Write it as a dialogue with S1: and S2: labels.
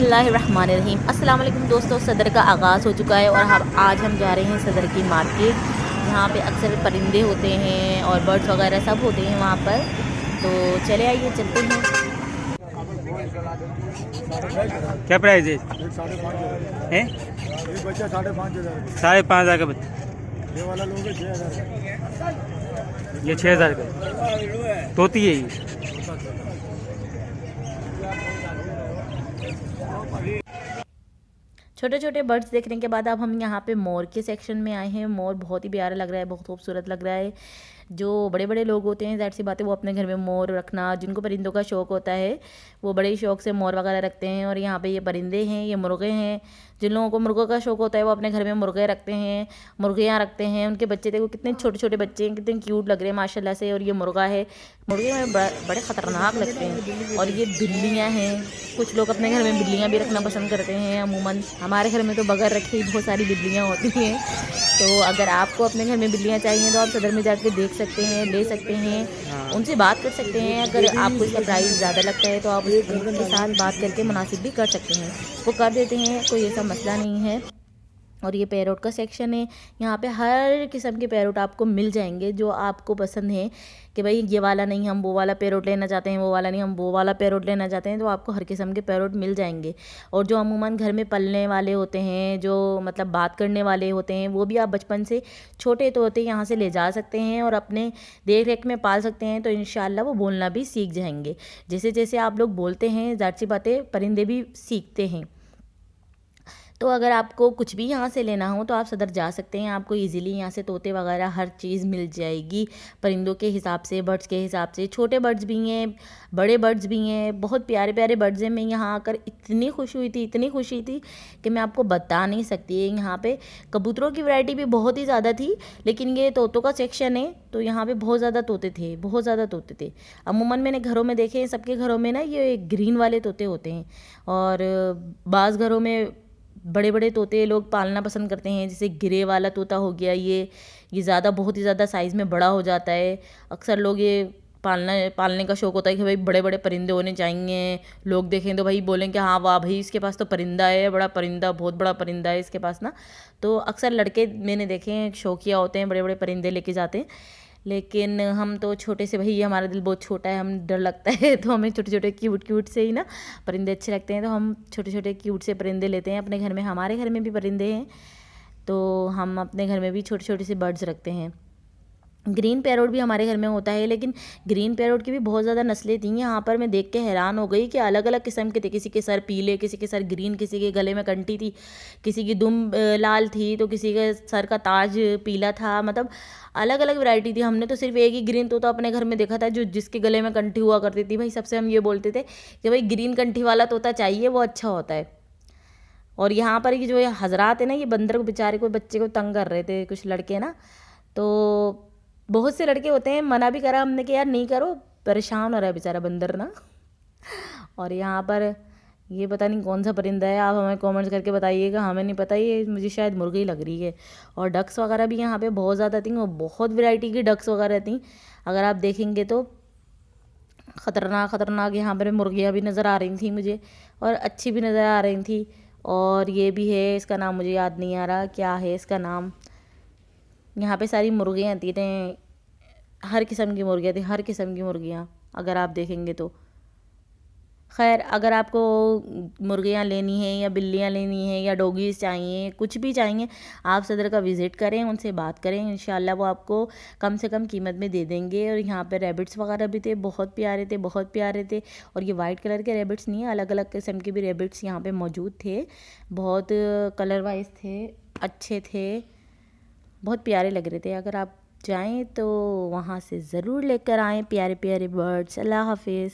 S1: बिस्मिल्लाहिर्रहमानिर्रहीम। अस्सलाम वालेकुम दोस्तों, सदर का आगाज़ हो चुका है और आज हम जा रहे हैं सदर की मार्केट। यहाँ पे अक्सर परिंदे होते हैं और बर्ड्स वगैरह सब होते हैं वहाँ पर। तो चले आइए चलते हैं।
S2: क्या प्राइस है? हैं?
S3: एक बच्चा 5,500
S2: 5,500 का बच्चा।
S3: ये वाला लोगे 6,000
S2: ये 6,000 का तोती है ये।
S1: छोटे छोटे बर्ड्स देखने के बाद अब हम यहाँ पे मोर के सेक्शन में आए हैं। मोर बहुत ही प्यारा लग रहा है, बहुत खूबसूरत लग रहा है। जो बड़े बड़े लोग होते हैं, ज़ाहिर सी बात है, वो अपने घर में मोर रखना, जिनको परिंदों का शौक़ होता है वो बड़े शौक़ से मोर वगैरह रखते हैं। और यहाँ पे ये परिंदे हैं, ये मुर्गे हैं। जिन लोगों को मुर्गों का शौक़ होता है वो अपने घर में मुर्गे रखते हैं, मुर्गियाँ रखते हैं। उनके बच्चे देखो कितने छोटे छोटे बच्चे हैं, कितने क्यूट लग रहे हैं माशाल्लाह से। और ये मुर्गा है, मुर्गे में बड़े ख़तरनाक लगते हैं। और ये बिल्लियाँ हैं, कुछ लोग अपने घर में बिल्लियाँ भी रखना पसंद करते हैं। अमूमन हमारे घर में तो बगैर रखे ही बहुत सारी बिल्लियाँ होती हैं। तो अगर आपको अपने घर में बिल्लियाँ चाहिए तो आप सदर में जाकर देख सकते हैं, ले सकते हैं, उनसे बात कर सकते हैं। अगर आपको इसका प्राइस ज़्यादा लगता है तो आप उनके साथ बात करके मुनासिब भी कर सकते हैं, वो कर देते हैं, कोई ऐसा मसला नहीं है। और ये पैरोट का सेक्शन है, यहाँ पे हर किस्म के पैरोट आपको मिल जाएंगे जो आपको पसंद है। कि भाई ये वाला नहीं, हम वो वाला पैरोट लेना चाहते हैं, वो वाला नहीं, हम वो वाला पैरोट लेना चाहते हैं, तो आपको हर किस्म के पैरोट मिल जाएंगे। और जो अमूमन घर में पलने वाले होते हैं, जो मतलब बात करने वाले होते हैं, वो भी आप बचपन से छोटे तो होते यहाँ से ले जा सकते हैं और अपने देख रेख में पाल सकते हैं। तो इंशाल्लाह वो बोलना भी सीख जाएंगे। जैसे जैसे आप लोग बोलते हैं, ज़ाहिर सी बातें, परिंदे भी सीखते हैं। तो अगर आपको कुछ भी यहाँ से लेना हो तो आप सदर जा सकते हैं, आपको इजीली यहाँ से तोते वगैरह हर चीज़ मिल जाएगी, परिंदों के हिसाब से, बर्ड्स के हिसाब से। छोटे बर्ड्स भी हैं, बड़े बर्ड्स भी हैं, बहुत प्यारे प्यारे बर्ड्स हैं। मैं यहाँ आकर इतनी खुश हुई थी, इतनी खुशी थी कि मैं आपको बता नहीं सकती। यहाँ पे कबूतरों की वैरायटी भी बहुत ही ज़्यादा थी, लेकिन ये तोतों का सेक्शन है तो यहाँ पे बहुत ज़्यादा तोते थे, बहुत ज़्यादा तोते थे। अमूमन मैंने घरों में देखे, सबके घरों में ना ये ग्रीन वाले तोते होते हैं। और बाज़ घरों में बड़े बड़े तोते लोग पालना पसंद करते हैं, जैसे गिरे वाला तोता हो गया। ये ज़्यादा, बहुत ही ज़्यादा साइज़ में बड़ा हो जाता है। अक्सर लोग ये पालने का शौक़ होता है कि भाई बड़े बड़े परिंदे होने चाहिए। लोग देखें तो भाई बोलें कि हाँ वाह भाई, इसके पास तो परिंदा है, बड़ा परिंदा, बहुत बड़ा परिंदा है इसके पास ना। तो अक्सर लड़के मैंने देखे हैं शौकिया होते हैं, बड़े बड़े परिंदे लेके जाते हैं। लेकिन हम तो छोटे से, भाई हमारा दिल बहुत छोटा है, हम डर लगता है तो हमें छोटे छोटे क्यूट क्यूट से ही ना परिंदे अच्छे लगते हैं। तो हम छोटे छोटे क्यूट से परिंदे लेते हैं अपने घर में। हमारे घर में भी परिंदे हैं तो हम अपने घर में भी छोटे छोटे से बर्ड्स रखते हैं। ग्रीन पैरोट भी हमारे घर में होता है, लेकिन ग्रीन पैरोट की भी बहुत ज़्यादा नस्लें थी। यहाँ पर मैं देख के हैरान हो गई कि अलग अलग किस्म के थे। किसी के सर पीले, किसी के सर ग्रीन, किसी के गले में कंठी थी, किसी की दुम लाल थी, तो किसी के सर का ताज पीला था। मतलब अलग अलग वैरायटी थी। हमने तो सिर्फ एक ही ग्रीन तोता अपने घर में देखा था, जो जिसके गले में कंठी हुआ करती थी। भाई सबसे हम ये बोलते थे कि भाई ग्रीन कंठी वाला तोता चाहिए, वो अच्छा होता है। और यहाँ पर ये जो ये हजरात है ना, ये बंदर को बेचारे को, बच्चे को तंग कर रहे थे कुछ लड़के ना। तो बहुत से लड़के होते हैं, मना भी करा हमने कि यार नहीं करो, परेशान हो रहा है बेचारा बंदर ना। और यहाँ पर ये पता नहीं कौन सा परिंदा है, आप हमें कमेंट्स करके बताइएगा, हमें नहीं पता, ये मुझे शायद मुर्गी लग रही है। और डक्स वगैरह भी यहाँ पे बहुत ज़्यादा थी, और बहुत वैरायटी की डक्स वगैरह थी। अगर आप देखेंगे तो ख़तरनाक ख़तरनाक यहाँ पर मुर्गियाँ भी नज़र आ रही थी मुझे, और अच्छी भी नज़र आ रही थी। और ये भी है, इसका नाम मुझे याद नहीं आ रहा, क्या है इसका नाम। यहाँ पे सारी मुर्गियाँ थी, हर किस्म की मुर्गियाँ थी, हर किस्म की मुर्गियाँ अगर आप देखेंगे तो। खैर, अगर आपको मुर्गियाँ लेनी है या बिल्लियाँ लेनी है या डॉगीज़ चाहिए, कुछ भी चाहिए, आप सदर का विज़िट करें, उनसे बात करें, इंशाल्लाह वो आपको कम से कम कीमत में दे देंगे। और यहाँ पे रैबिट्स वगैरह भी थे, बहुत प्यारे थे, बहुत प्यारे थे। और ये वाइट कलर के रैबिट्स नहीं है, अलग अलग किस्म के भी रैबिट्स यहाँ पे मौजूद थे, बहुत कलर वाइज थे, अच्छे थे, बहुत प्यारे लग रहे थे। अगर आप जाएं तो वहाँ से ज़रूर लेकर आएँ प्यारे प्यारे बर्ड्स। अल्लाह हाफिज़।